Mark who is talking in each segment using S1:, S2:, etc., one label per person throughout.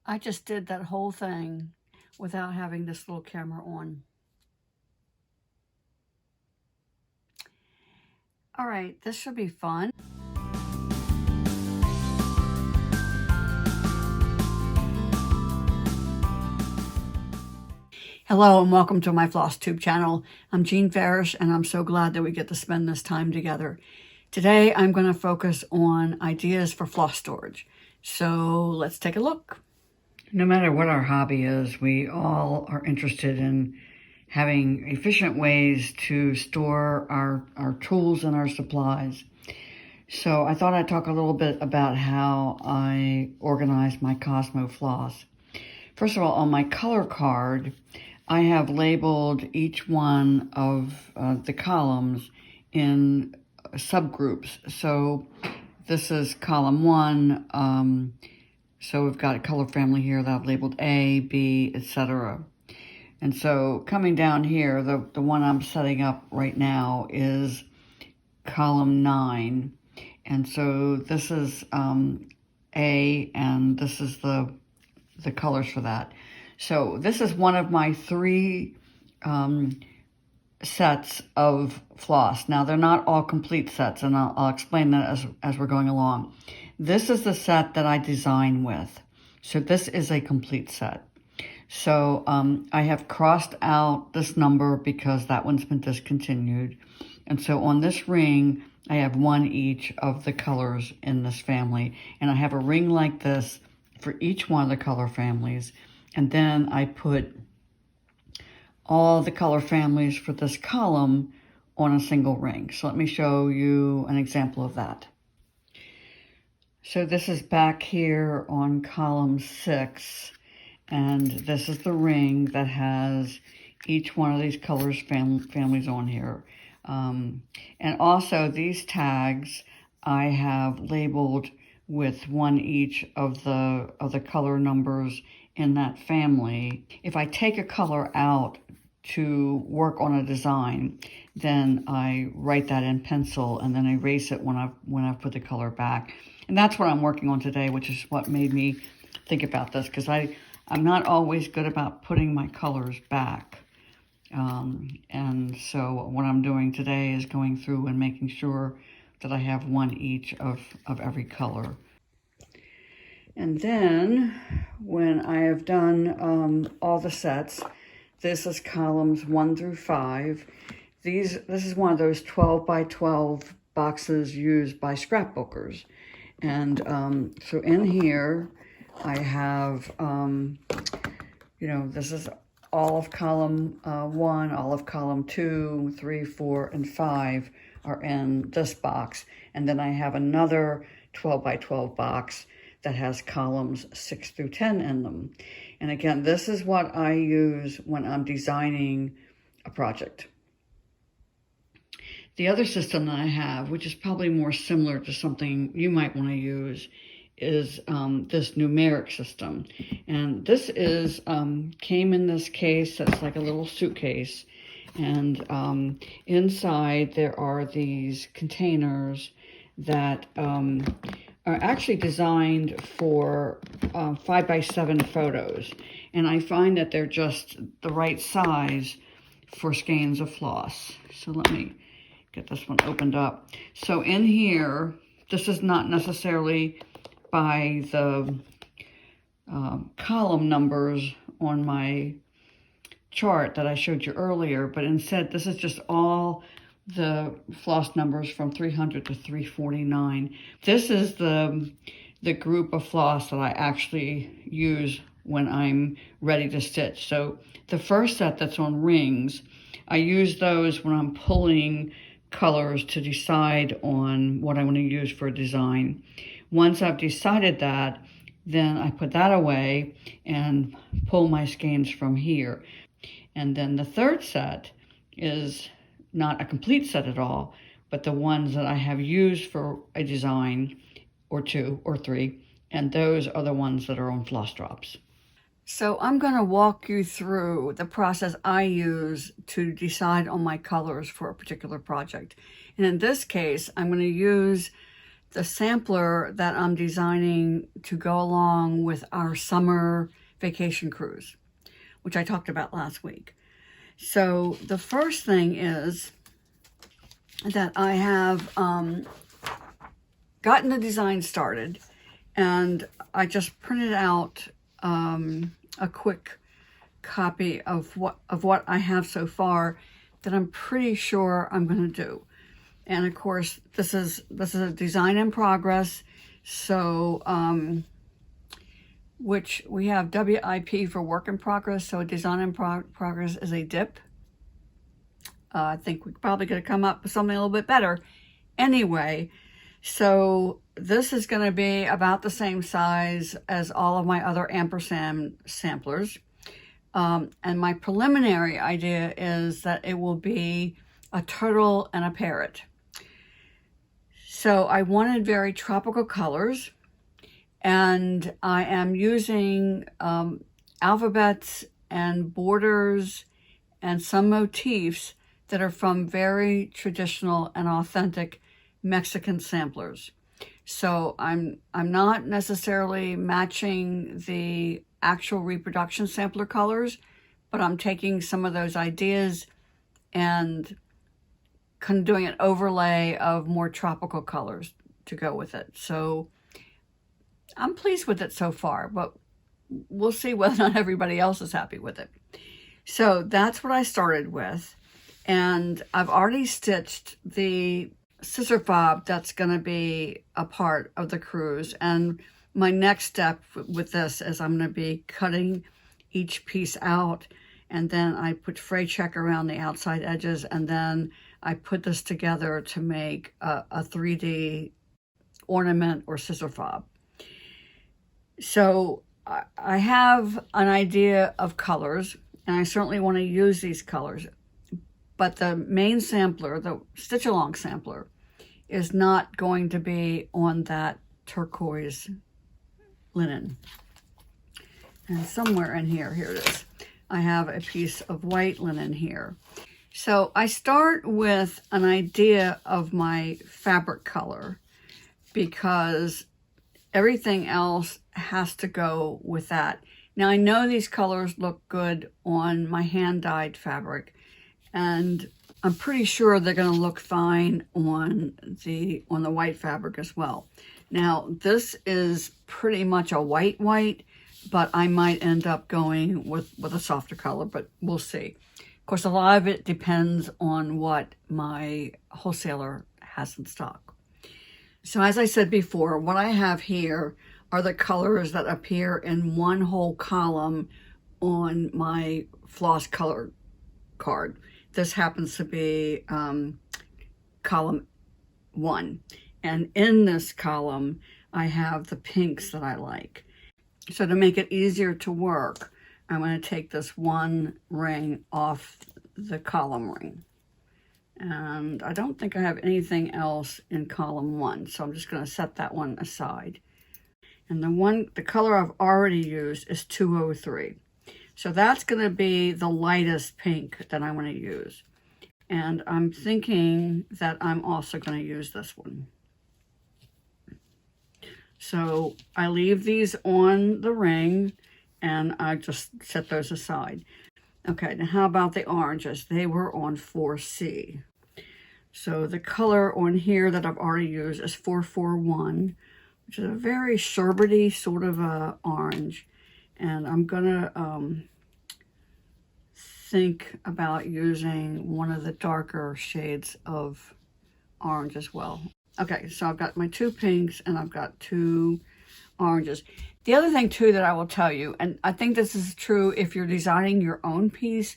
S1: I just did that whole thing without having this little camera on. All right, this should be fun. Hello and welcome to my Floss Tube channel. I'm Jean Farish and I'm so glad that we get to spend this time together. Today I'm going to focus on ideas for floss storage. So let's take a look. No matter what our hobby is, we all are interested in having efficient ways to store our tools and our supplies. So I thought I'd talk a little bit about how I organize my Cosmo floss. First of all, on my color card, I have labeled each one of the columns in subgroups. So this is column 1. So we've got a color family here that I've labeled A, B, etc. And so coming down here, the one I'm setting up right now is column 9. And so this is A, and this is the colors for that. So this is one of my 3 sets of floss. Now they're not all complete sets, and I'll explain that as we're going along. This is the set that I design with. So this is a complete set. So I have crossed out this number because that one's been discontinued. And so on this ring, I have 1 each of the colors in this family. And I have a ring like this for each one of the color families. And then I put all the color families for this column on a single ring. So let me show you an example of that. So this is back here on column 6, and this is the ring that has each one of these colors families on here. And also these tags I have labeled with 1 each of the color numbers in that family. If I take a color out to work on a design, then I write that in pencil and then erase it when I've put the color back. And that's what I'm working on today, which is what made me think about this, because I'm not always good about putting my colors back. And so what I'm doing today is going through and making sure that I have 1 each of every color. And then when I have done all the sets, this is columns 1 through 5. This is one of those 12 by 12 boxes used by scrapbookers. And so in here I have, this is all of column 1, all of column 2, 3, 4, and 5 are in this box. And then I have another 12 by 12 box that has columns 6 through 10 in them. And again, this is what I use when I'm designing a project. The other system that I have, which is probably more similar to something you might want to use, is this Numeric system. And this is came in this case that's like a little suitcase. And inside there are these containers that are actually designed for 5x7 photos. And I find that they're just the right size for skeins of floss. So let me get this one opened up. So in here, this is not necessarily by the column numbers on my chart that I showed you earlier, but instead this is just all the floss numbers from 300 to 349. This is the group of floss that I actually use when I'm ready to stitch. So the first set that's on rings, I use those when I'm pulling colors to decide on what I want to use for a design. Once I've decided that, then I put that away and pull my skeins from here. And then the third set is not a complete set at all, but the ones that I have used for a design or 2 or 3, and those are the ones that are on floss drops. So I'm going to walk you through the process I use to decide on my colors for a particular project. And in this case, I'm going to use the sampler that I'm designing to go along with our summer vacation cruise, which I talked about last week. So the first thing is that I have gotten the design started, and I just printed out a quick copy of what I have so far that I'm pretty sure I'm going to do. And of course, this is a design in progress. So, which we have WIP for work in progress. So a design in progress is a DIP. I think we're probably going to come up with something a little bit better. Anyway, so this is going to be about the same size as all of my other ampersand samplers. And my preliminary idea is that it will be a turtle and a parrot. So I wanted very tropical colors, and I am using alphabets and borders and some motifs that are from very traditional and authentic Mexican samplers. So I'm not necessarily matching the actual reproduction sampler colors, but I'm taking some of those ideas and kind of doing an overlay of more tropical colors to go with it. So I'm pleased with it so far, but we'll see whether or not everybody else is happy with it. So that's what I started with. And I've already stitched the scissor fob that's going to be a part of the cruise. And my next step with this is I'm going to be cutting each piece out, and then I put fray check around the outside edges, and then I put this together to make a 3D ornament or scissor fob. So I have an idea of colors, and I certainly want to use these colors. But the main sampler, the stitch along sampler, is not going to be on that turquoise linen. And somewhere in here it is, I have a piece of white linen here. So I start with an idea of my fabric color, because everything else has to go with that. Now I know these colors look good on my hand-dyed fabric, and I'm pretty sure they're going to look fine on the white fabric as well. Now this is pretty much a white, but I might end up going with a softer color, but we'll see. Of course, a lot of it depends on what my wholesaler has in stock. So as I said before, what I have here are the colors that appear in one whole column on my Floss color card. This happens to be column 1. And in this column, I have the pinks that I like. So to make it easier to work, I'm going to take this one ring off the column ring. And I don't think I have anything else in column 1, so I'm just going to set that one aside. And the color I've already used is 203. So that's going to be the lightest pink that I want to use. And I'm thinking that I'm also going to use this one. So I leave these on the ring, and I just set those aside. Okay, now how about the oranges? They were on 4C. So the color on here that I've already used is 441, which is a very sherbety sort of orange. And I'm gonna think about using one of the darker shades of orange as well. Okay, so I've got my 2 pinks and I've got 2 oranges. The other thing too that I will tell you, and I think this is true if you're designing your own piece,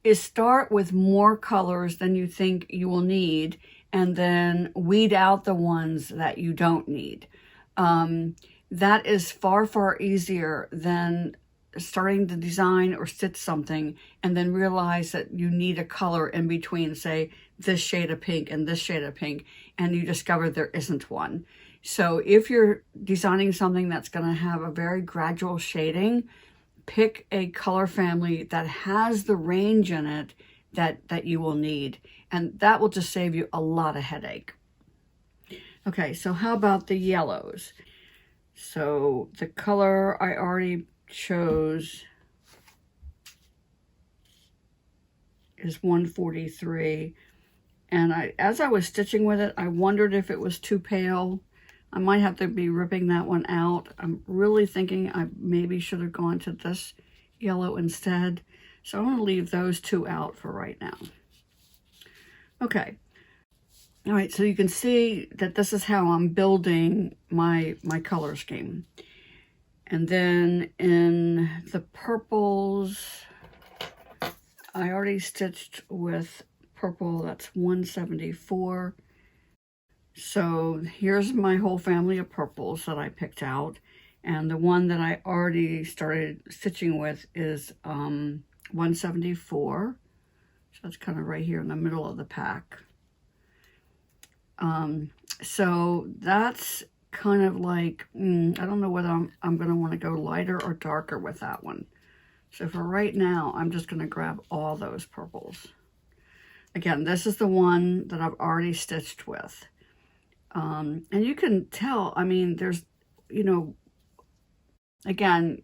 S1: is start with more colors than you think you will need, and then weed out the ones that you don't need. That is far, far easier than starting to design or stitch something and then realize that you need a color in between, say, this shade of pink and this shade of pink, and you discover there isn't one. So if you're designing something that's going to have a very gradual shading, pick a color family that has the range in it that you will need, and that will just save you a lot of headache. Okay, so how about the yellows? So the color I already chose is 143. And as I was stitching with it, I wondered if it was too pale. I might have to be ripping that one out. I'm really thinking I maybe should have gone to this yellow instead. So I'm going to leave those two out for right now. Okay. All right, so you can see that this is how I'm building my color scheme. And then in the purples, I already stitched with purple, that's 174. So here's my whole family of purples that I picked out. And the one that I already started stitching with is 174. So that's kind of right here in the middle of the pack. So that's kind of like, I don't know whether I'm going to want to go lighter or darker with that one. So for right now, I'm just going to grab all those purples. Again, this is the one that I've already stitched with. And you can tell, I mean, there's, again,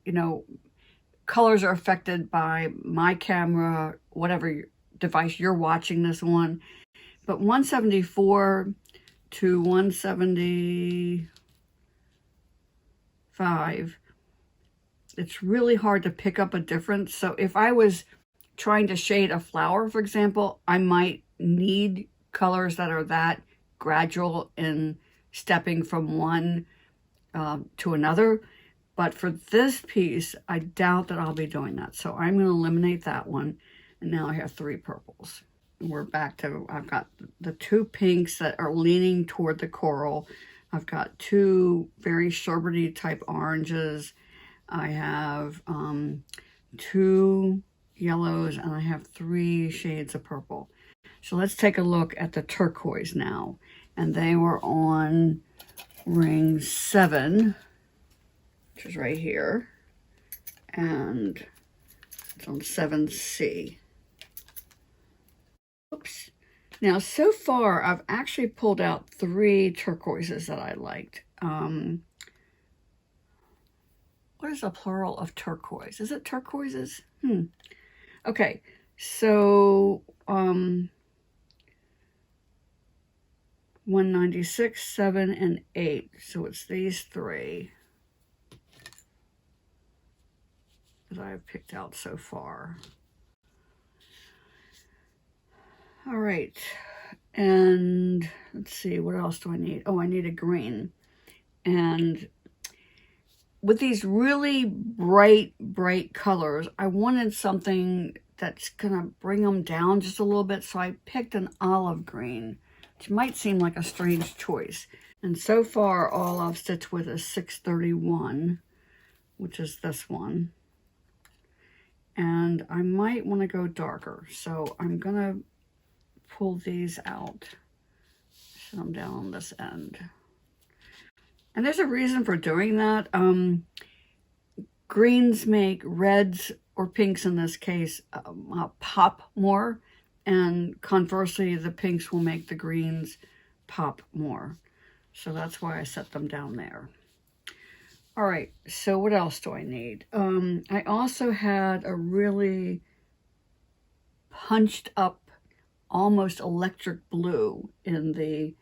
S1: colors are affected by my camera, whatever device you're watching this on. But 174 to 175, it's really hard to pick up a difference. So if I was trying to shade a flower, for example, I might need colors that are that gradual in stepping from one to another. But for this piece, I doubt that I'll be doing that. So I'm going to eliminate that one. And now I have 3 purples. We're back to, I've got the 2 pinks that are leaning toward the coral. I've got 2 very sherbety type oranges. I have 2 yellows, and I have 3 shades of purple. So let's take a look at the turquoise now. And they were on ring 7, which is right here. And it's on 7C. Oops. Now, so far, I've actually pulled out 3 turquoises that I liked. What is a plural of turquoise? Is it turquoises? Okay, so 196, 7, and 8. So it's these 3 that I've picked out so far. All right, and let's see, what else do I need? Oh, I need a green. And with these really bright colors, I wanted something that's gonna bring them down just a little bit, so I picked an olive green, which might seem like a strange choice. And so far, all I've stitched with is 631, which is this one. And I might want to go darker, so I'm gonna pull these out, set them down on this end. And there's a reason for doing that. Greens make reds, or pinks in this case, pop more, and conversely, the pinks will make the greens pop more. So that's why I set them down there. All right, so what else do I need? I also had a really punched up, almost electric blue in the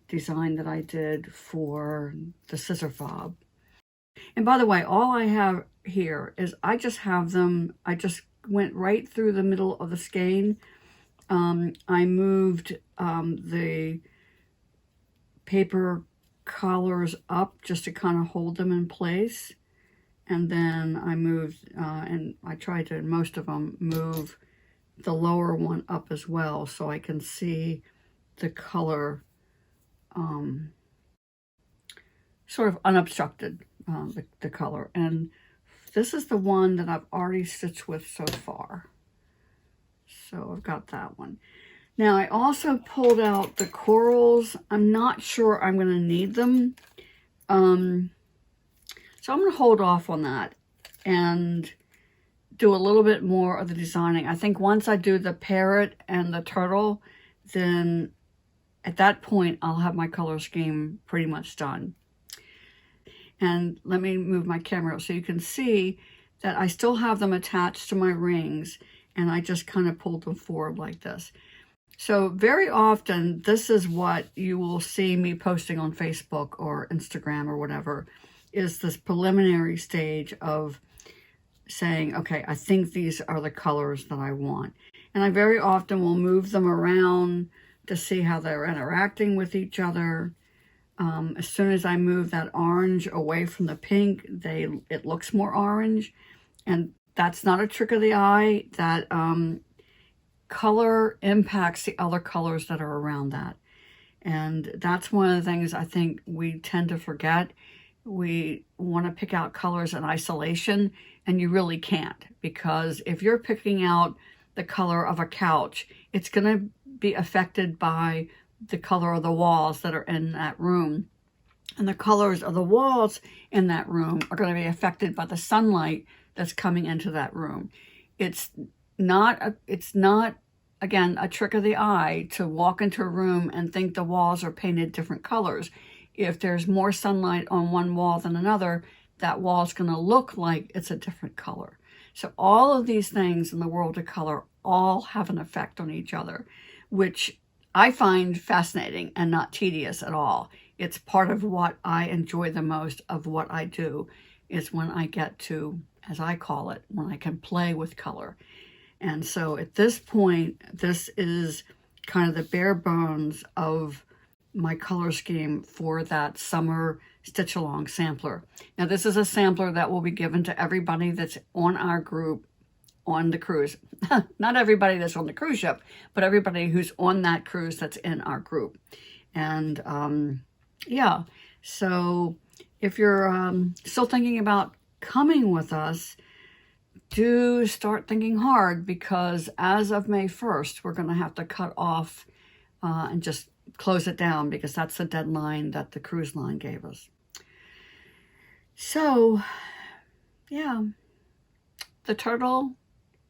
S1: design that I did for the scissor fob. And by the way, all I have here is I just went right through the middle of the skein. I moved the paper collars up just to kind of hold them in place. And then I moved, and I tried to, most of them, move the lower one up as well, so I can see the color sort of unobstructed, the color. And this is the one that I've already stitched with so far. So I've got that one. Now I also pulled out the corals. I'm not sure I'm going to need them. So I'm going to hold off on that and do a little bit more of the designing. I think once I do the parrot and the turtle, then at that point, I'll have my color scheme pretty much done. And let me move my camera so you can see that I still have them attached to my rings, and I just kind of pulled them forward like this. So very often, this is what you will see me posting on Facebook or Instagram or whatever, is this preliminary stage of saying, okay, I think these are the colors that I want. And I very often will move them around to see how they're interacting with each other. As soon as I move that orange away from the pink, it looks more orange. And that's not a trick of the eye. That color impacts the other colors that are around that. And that's one of the things I think we tend to forget. We want to pick out colors in isolation, and you really can't, because if you're picking out the color of a couch, it's going to be affected by the color of the walls that are in that room. And the colors of the walls in that room are going to be affected by the sunlight that's coming into that room. It's not, again, a trick of the eye to walk into a room and think the walls are painted different colors. If there's more sunlight on one wall than another, that wall is going to look like it's a different color. So all of these things in the world of color all have an effect on each other, which I find fascinating and not tedious at all. It's part of what I enjoy the most of what I do, is when I get to, as I call it, when I can play with color. And so at this point, this is kind of the bare bones of my color scheme for that summer stitch along sampler. Now this is a sampler that will be given to everybody that's on our group on the cruise. Not everybody that's on the cruise ship, but everybody who's on that cruise that's in our group. And yeah, so if you're still thinking about coming with us, do start thinking hard, because as of May 1st, we're going to have to cut off and just close it down, because that's the deadline that the cruise line gave us. So, yeah, the turtle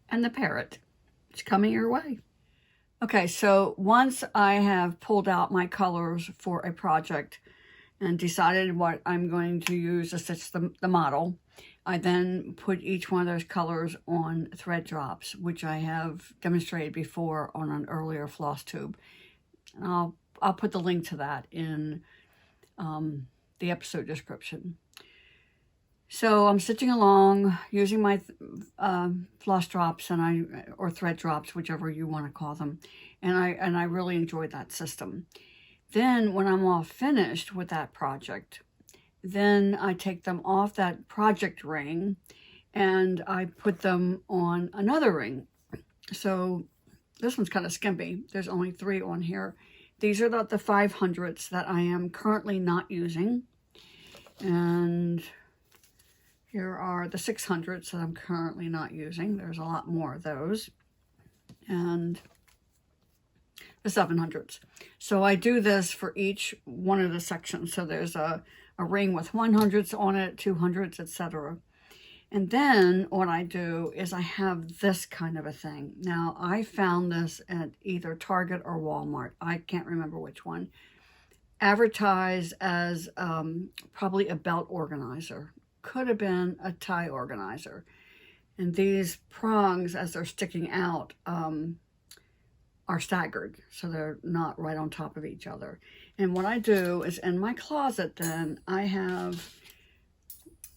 S1: and the parrot, it's coming your way. Okay, so once I have pulled out my colors for a project and decided what I'm going to use to stitch the model, I then put each one of those colors on thread drops, which I have demonstrated before on an earlier floss tube. And I'll put the link to that in the episode description. So I'm stitching along using my floss drops or thread drops, whichever you want to call them, and I really enjoyed that system. Then when I'm all finished with that project, then I take them off that project ring and I put them on another ring. So this one's kind of skimpy. There's only 3 on here. These are the 500s that I am currently not using. And here are the 600s that I'm currently not using. There's a lot more of those. And the 700s. So I do this for each one of the sections. So there's a ring with 100s on it, 200s, etc. And then what I do is I have this kind of a thing. Now, I found this at either Target or Walmart. I can't remember which one. Advertised as probably a belt organizer. Could have been a tie organizer. And these prongs, as they're sticking out, are staggered, so they're not right on top of each other. And what I do is in my closet, then I have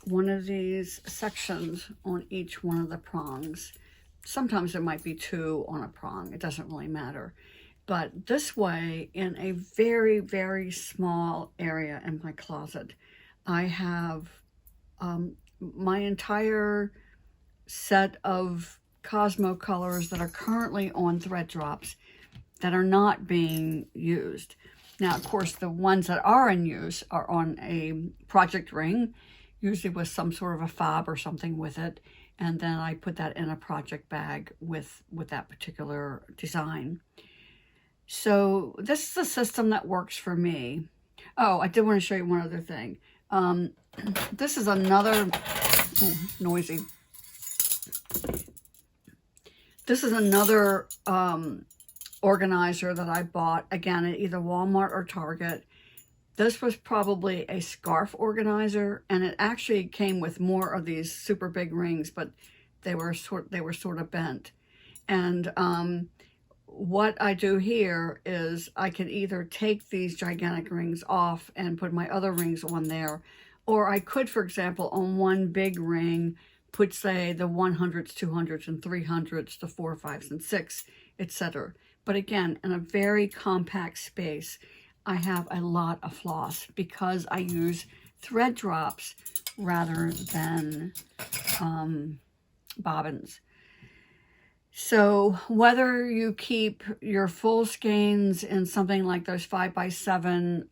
S1: one of these sections on each one of the prongs. Sometimes there might be 2 on a prong. It doesn't really matter. But this way, in a very, very small area in my closet, I have my entire set of Cosmo colors that are currently on thread drops that are not being used. Now, of course, the ones that are in use are on a project ring, usually with some sort of a fob or something with it. And then I put that in a project bag with that particular design. So this is a system that works for me. Oh, I did want to show you one other thing. This is another, noisy. This is another organizer that I bought, again, at either Walmart or Target. This was probably a scarf organizer, and it actually came with more of these super big rings, but they were sort of bent. And what I do here is I can either take these gigantic rings off and put my other rings on there, or I could, for example, on one big ring, put, say, the 100s, 200s, and 300s, the 4, 5s, and 6, etc. But again, in a very compact space, I have a lot of floss because I use thread drops rather than bobbins. So whether you keep your full skeins in something like those 5x7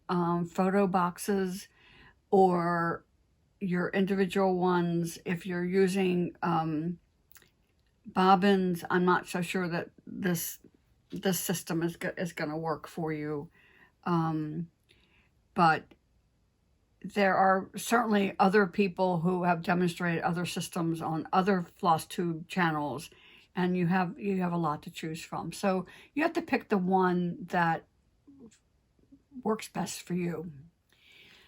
S1: photo boxes, or your individual ones, if you're using bobbins, I'm not so sure that this system is going to work for you. But there are certainly other people who have demonstrated other systems on other floss tube channels, and you have a lot to choose from. So you have to pick the one that works best for you.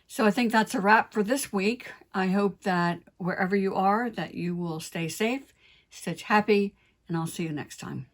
S1: So I think that's a wrap for this week. I hope that wherever you are, that you will stay safe, stitch happy, and I'll see you next time.